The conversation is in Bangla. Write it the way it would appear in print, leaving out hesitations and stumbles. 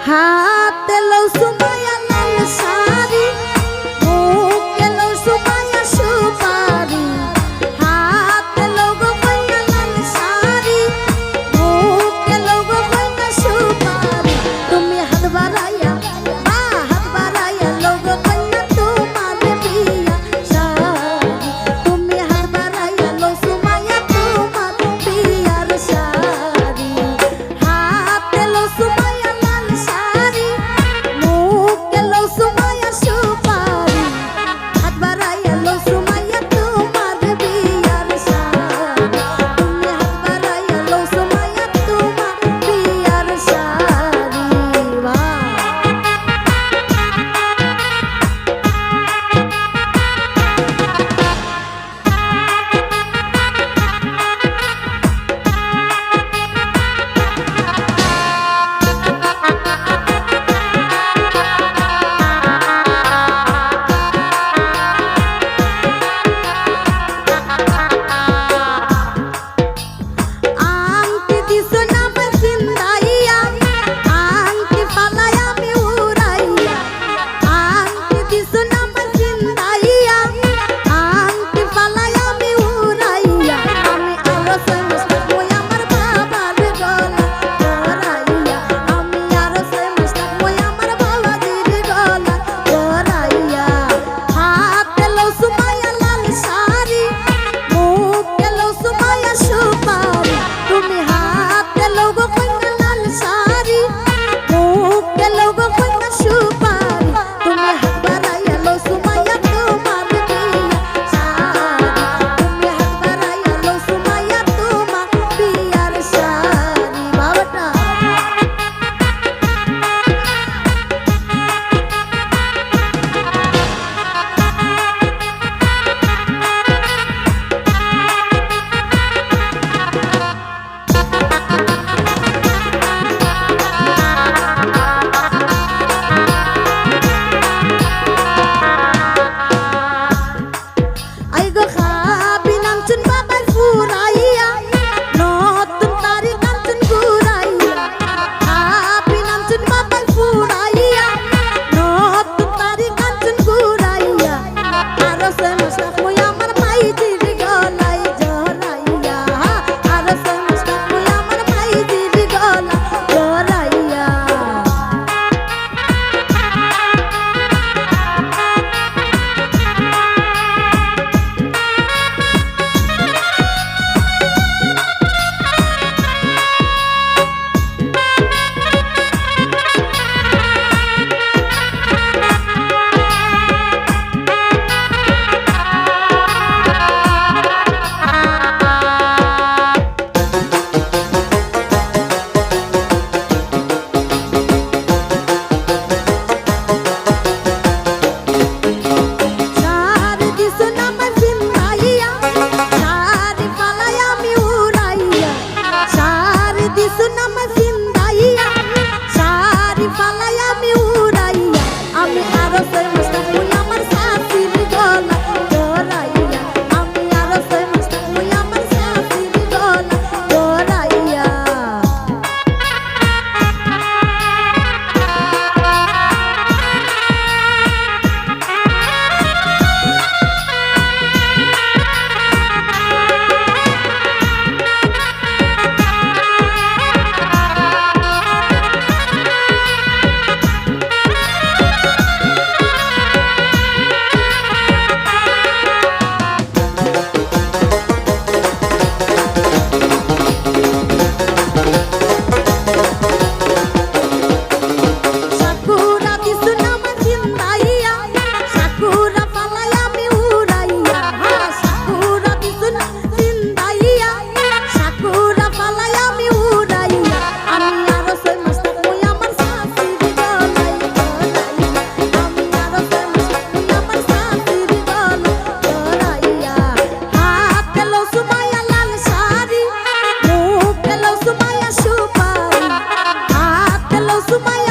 হাতে লও সুমাইয়া লাল শাড়ি, মুখে লও সুমাইয়া সুপারি। হাতে লও গো কইনা লাল শাড়ি, মুখে লও গো কইনা সুপারি। তুমি হাত বাড়াইয়া হাত বাড়াইয়া লও গো কইনা তোমার বিয়া শাড়ি। তুমি হাত বাড়াইয়া লও সুমাইয়া তোমার বিয়ার শাড়ি। হাতে লও সুমাইয়া লাল শাড়ি, মুখে লও সুমাইয়া সুপারি। হাত বাড়াইয়া লও সুমাইয়া তোমার বিয়ার শাড়ি। তুমি হাত বাড়াইয়া লও সুমাইয়া তোমার বিয়ার শাড়ি। বাহ আংটি দিছো না আমার সিন্দাইয়া, আংটি ফালাই আমি উড়াইয়া। আংটি দিছো না আমার সিন্দাইয়া, আংটি ফালাই আমি উড়াইয়া। আমি আরো সেমস ওই আমার বাবার গলা জড়াইয়া। আমি আরো সেমস ওই আমার বাবাজির গলা জড়াইয়া। হাতে লও সুমাইয়া লাল শাড়ি, মুখে লও সুমাইয়া সুপারি। তুমি হাতে লও গো কইনা লাল শাড়ি, মুখে লও গো কইনা সুপারি। তুমি হাত বাড়াইয়া লও সুমাইয়া তোমার বিয়া শাড়ি। তুমি হাত বাড়াইয়া লও সুমাইয়া তোমার বিয়ার শাড়ি। বাবাটা আই গো খাবি নামছুন বাবার ফুরাইয়া, নতুন তারি কাঞ্চন ঘুরাইয়া। খাবি নামছুন বাবার ফুরাইয়া, নতুন তারি কাঞ্চন ঘুরাইয়া। আরো সেমস ওই আমার মাইজির গলায় জড়াইয়া। আরো সেমস ওই আমার মাইজির গলা জড়াইয়া। শাড়ি দিছো না আমার সিন্দাইয়া, শাড়ি ফালাই আমি উড়াইয়া। শাড়ি দিছো না আমার সিন্দাইয়া, শাড়ি ফালাই আমি উড়াইয়া। আমি আরো সেমস ওই আমার শাশুর গলা জড়াইয়া। আমি আরো সেমস ওই আমার শাশুর গলা জড়াইয়া। সাকুরা দিছো না আমার সিন্দাইয়া, সাকুরা ফালাই আমি উড়াইয়া। সাকুরা দিছো না সিন্দাইয়া, সাকুরা ফালাই আমি উড়াইয়া। আমি আরো সেমস ওই আমার শাশুর গলায় জড়াইয়া। আমি আরো সেমস ওই আমার শাশুর গলা জড়াইয়া। হাতে লও সুমাইয়া লাল শাড়ি, মুখে লও সুমাইয়া সুপারি। হাতে লও সুমাইয়া